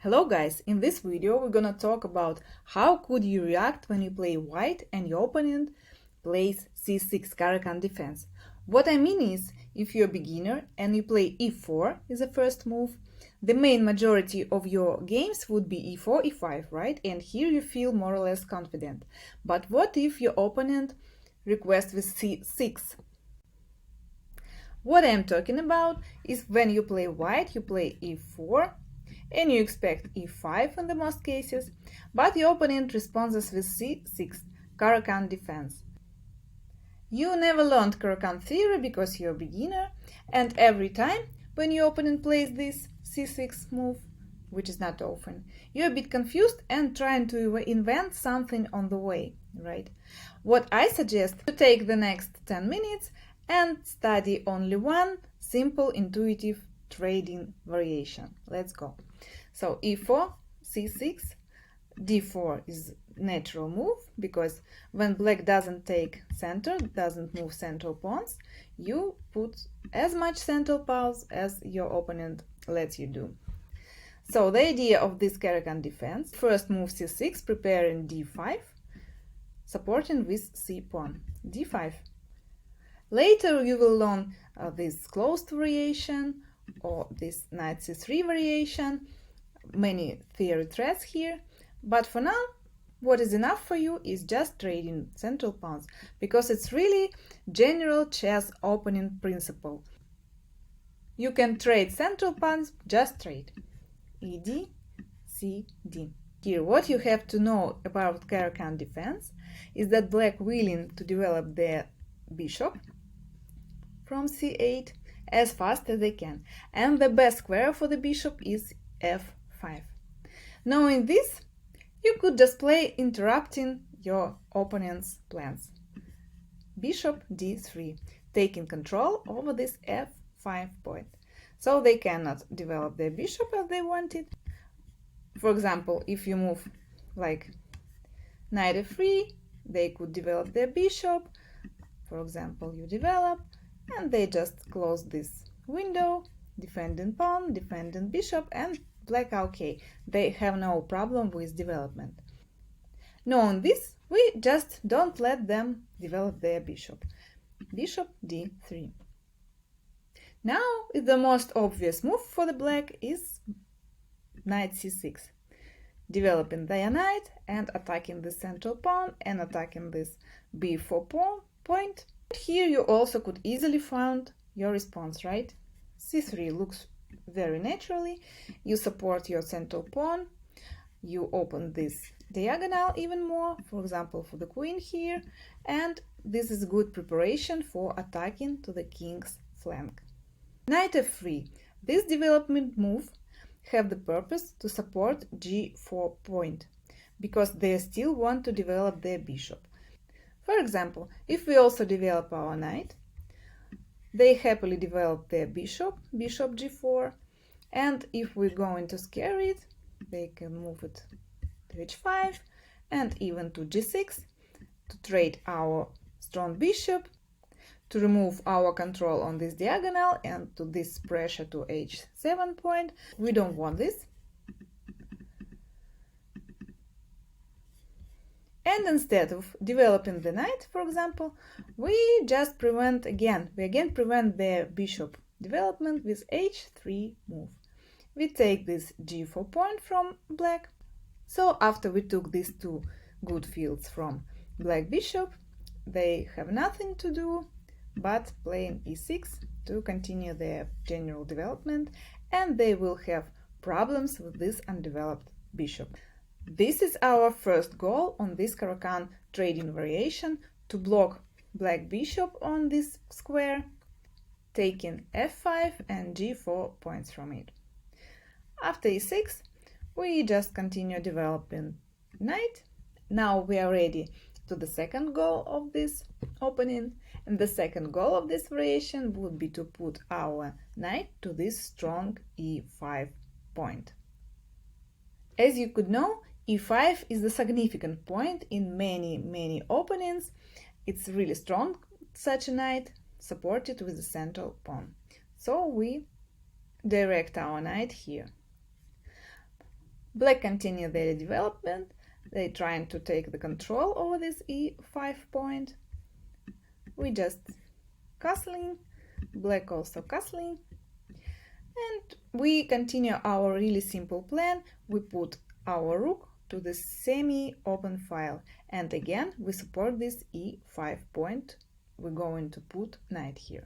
Hello guys, in this video we're gonna talk about how could you react when you play white and your opponent plays c6 Caro-Kann defense. What I mean is, if you're a beginner and you play e4 is the first move, the main majority of your games would be e4, e5, right? And here you feel more or less confident. But what if your opponent requests with c6? What I'm talking about is when you play white, you play e4, and you expect e5 in the most cases, but your opponent responds with c6, Caro-Kann defense. You never learned Caro-Kann theory because you're a beginner, and every time when your opponent plays this c6 move, which is not often, you're a bit confused and trying to invent something on the way, right? What I suggest to take the next 10 minutes and study only one simple intuitive trading variation. Let's go. So e4, c6, d4 is natural move because when black doesn't take center, doesn't move central pawns, you put as much central pawns as your opponent lets you do. So the idea of this Caro-Kann defense: first move c6, preparing d5, supporting with c pawn, d5. Later you will learn this closed variation or this knight c3 variation, many theory threads here, but for now what is enough for you is just trading central pawns, because it's really general chess opening principle. You can trade central pawns, just trade ed, cd. Here what you have to know about Caro-Kann defense is that black willing to develop their bishop from c8 as fast as they can, and the best square for the bishop is f5. Knowing this, you could just play interrupting your opponent's plans. Bishop d3, taking control over this f5 point, so they cannot develop their bishop as they wanted. For example, if you move like knight f3, they could develop their bishop. For example, you develop, and they just close this window, defending pawn, defending bishop, and black are okay. They have no problem with development. Knowing this, we just don't let them develop their bishop. Bishop d3. Now the most obvious move for the black is knight c6, developing their knight and attacking the central pawn and attacking this b4 pawn point. Here you also could easily find your response, right? c3 looks very naturally. You support your central pawn, you open this diagonal even more, for example for the queen here, and this is good preparation for attacking to the king's flank. Knight f3. This development move have the purpose to support g4 point, because they still want to develop their bishop. For example, if we also develop our knight, they happily develop their bishop, bishop g4, and if we're going to scare it, they can move it to h5 and even to g6 to trade our strong bishop, to remove our control on this diagonal and to this pressure to h7 point. We don't want this. And instead of developing the knight, for example, we just prevent their bishop development with h3 move. We take this g4 point from black. So after we took these two good fields from black bishop, they have nothing to do but playing e6 to continue their general development, and they will have problems with this undeveloped bishop. This is our first goal on this Caro-Kann trading variation: to block black bishop on this square, taking f5 and g4 points from it. After e6, we just continue developing knight. Now we are ready to the second goal of this opening, and the second goal of this variation would be to put our knight to this strong e5 point. As you could know, e5 is the significant point in many openings. It's really strong, such a knight, supported with the central pawn. So we direct our knight here. Black continue their development. They're trying to take the control over this e5 point. We just castling, black also castling, and we continue our really simple plan. We put our rook to the semi-open file, and again we support this e5 point. We're going to put knight here.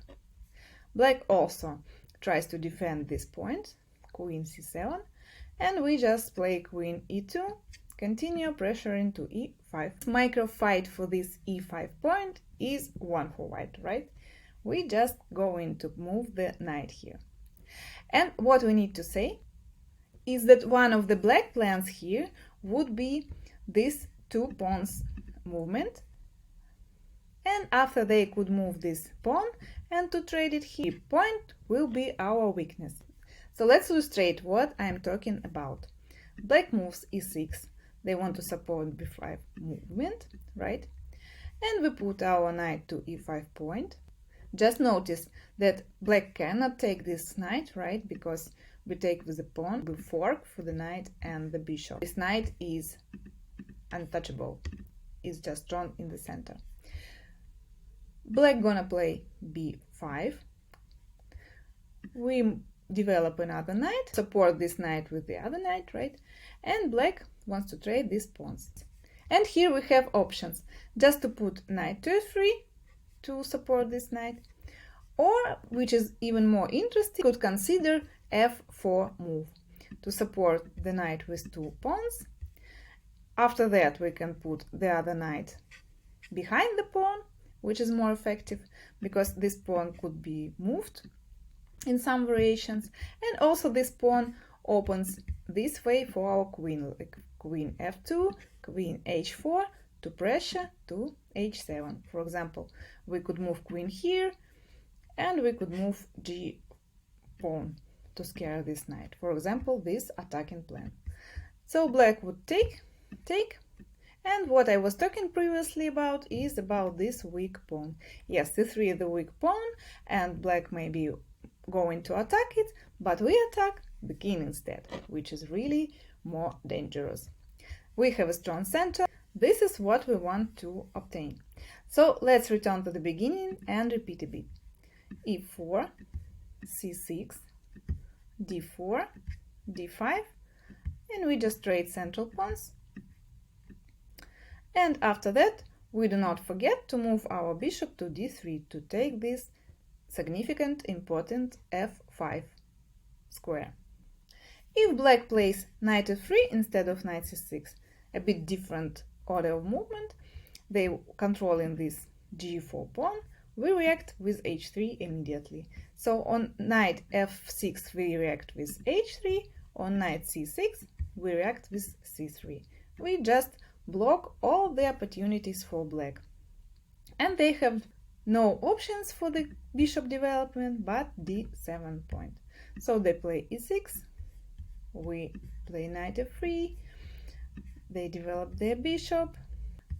Black also tries to defend this point, queen c7, and we just play queen e2, continue pressuring to e5. Micro fight for this e5 point is 1 for white, right? We just going to move the knight here. And what we need to say is that one of the black plans here would be this 2 pawns movement, and after they could move this pawn and to trade it here, point will be our weakness. So let's illustrate what I'm talking about. Black moves e6, they want to support b5 movement, right? And we put our knight to e5 point. Just notice that black cannot take this knight, right? Because we take with the pawn, we fork for the knight and the bishop. This knight is untouchable, it's just drawn in the center. Black gonna play b5. We develop another knight, support this knight with the other knight, right? And black wants to trade these pawns. And here we have options, just to put knight to f3 to support this knight, or, which is even more interesting, could consider f4 move to support the knight with 2 pawns. After that we can put the other knight behind the pawn, which is more effective because this pawn could be moved in some variations, and also this pawn opens this way for our queen, like queen f2, queen h4 to pressure to h7. For example, we could move queen here and we could move g pawn to scare this knight. For example, this attacking plan. So black would take, and what I was talking previously about is about this weak pawn. Yes, c3 is the weak pawn, and black may be going to attack it, but we attack the king instead, which is really more dangerous. We have a strong center. This is what we want to obtain. So let's return to the beginning and repeat a bit. e4, c6, d4, d5, and we just trade central pawns. And after that, we do not forget to move our bishop to d3 to take this significant, important f5 square. If black plays knight f3 instead of knight c6, a bit different order of movement, they controlling this g4 pawn, we react with h3 immediately. So on knight f6 we react with h3, on knight c6 we react with c3. We just block all the opportunities for black. And they have no options for the bishop development but d7 point. So they play e6, we play knight f3, they develop their bishop,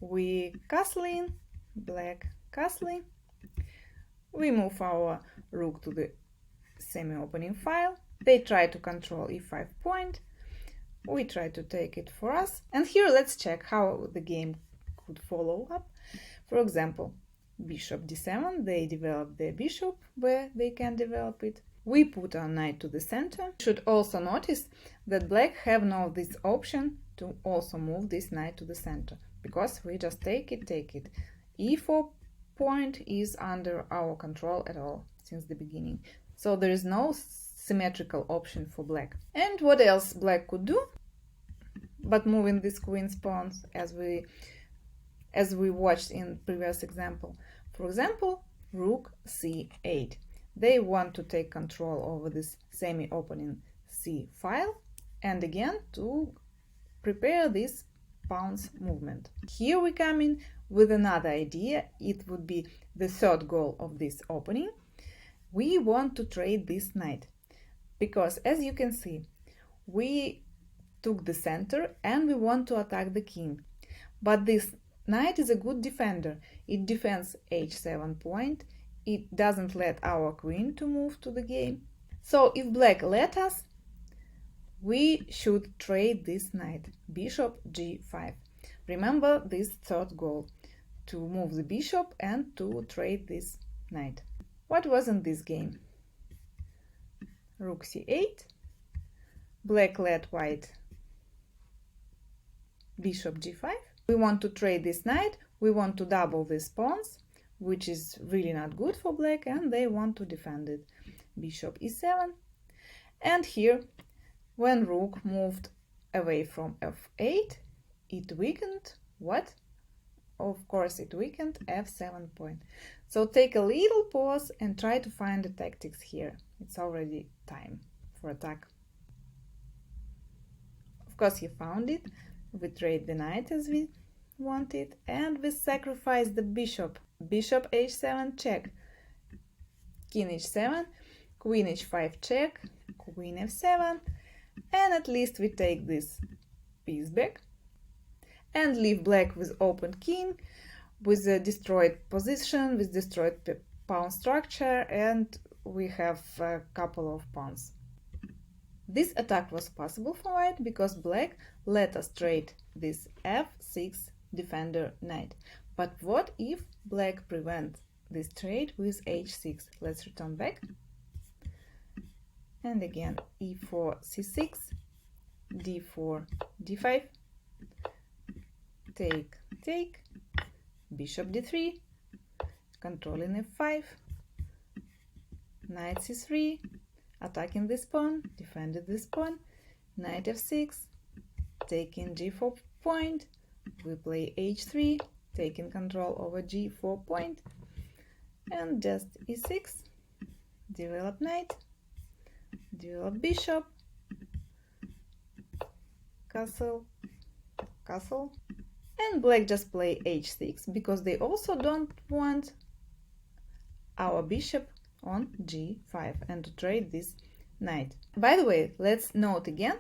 we castling, black castling, we move our rook to the semi-opening file, they try to control e5 point, we try to take it for us, and here let's check how the game could follow up. For example, bishop d7, they develop their bishop where they can develop it. We put our knight to the center. You should also notice that black have now this option to also move this knight to the center, because we just take it. e4 point is under our control at all since the beginning. So there is no symmetrical option for black. And what else black could do but moving these queen's pawns as we watched in previous example. For example, rook c8. They want to take control over this semi-opening c file and again to prepare this pawns movement. Here we come in with another idea. It would be the third goal of this opening. We want to trade this knight because, as you can see, we took the center and we want to attack the king. But this knight is a good defender. It defends h7 point. It doesn't let our queen to move to the game. So if black let us, we should trade this knight, bishop g5. Remember this third goal, to move the bishop and to trade this knight. What was in this game? Rook c8, black led white, bishop g5. We want to trade this knight, we want to double these pawns, which is really not good for black, and they want to defend it. Bishop e7, and here, when rook moved away from f8, it weakened what? Of course, it weakened f7 point. So take a little pause and try to find the tactics here. It's already time for attack. Of course, you found it. We trade the knight as we wanted, and we sacrifice the bishop. Bishop h7 check, king h7, queen h5 check, queen f7, and at least we take this piece back and leave black with open king, with a destroyed position, with destroyed pawn structure, and we have a couple of pawns. This attack was possible for white because black let us trade this f6 defender knight. But what if black prevents this trade with h6? Let's return back. And again, e4, c6, d4, d5, take, bishop d3, controlling f5, knight c3, attacking this pawn, defended this pawn, knight f6, taking g4 point, we play h3, taking control over g4 point, and just e6, develop knight, develop bishop, castle, and black just play h6 because they also don't want our bishop on g5 and to trade this knight. By the way, let's note again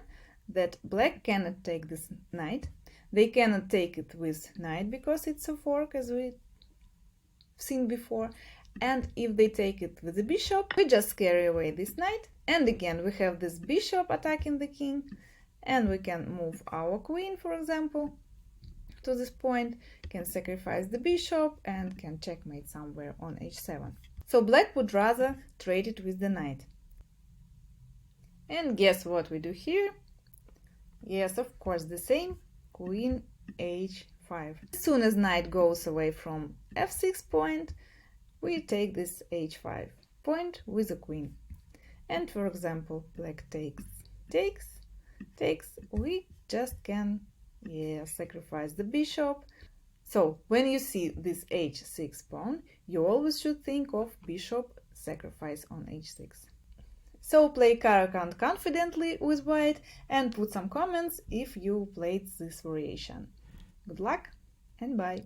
that black cannot take this knight. They cannot take it with knight because it's a fork, as we've seen before. And if they take it with the bishop, we just carry away this knight. And again, we have this bishop attacking the king. And we can move our queen, for example, to this point, can sacrifice the bishop and can checkmate somewhere on h7. So black would rather trade it with the knight. And guess what we do here? Yes, of course, the same. Queen h5. As soon as knight goes away from f6 point, we take this h5 point with a queen. And for example, black takes, we just can sacrifice the bishop. So when you see this h6 pawn, you always should think of bishop sacrifice on h6. So play Caro-Kann confidently with white and put some comments if you played this variation. Good luck and bye!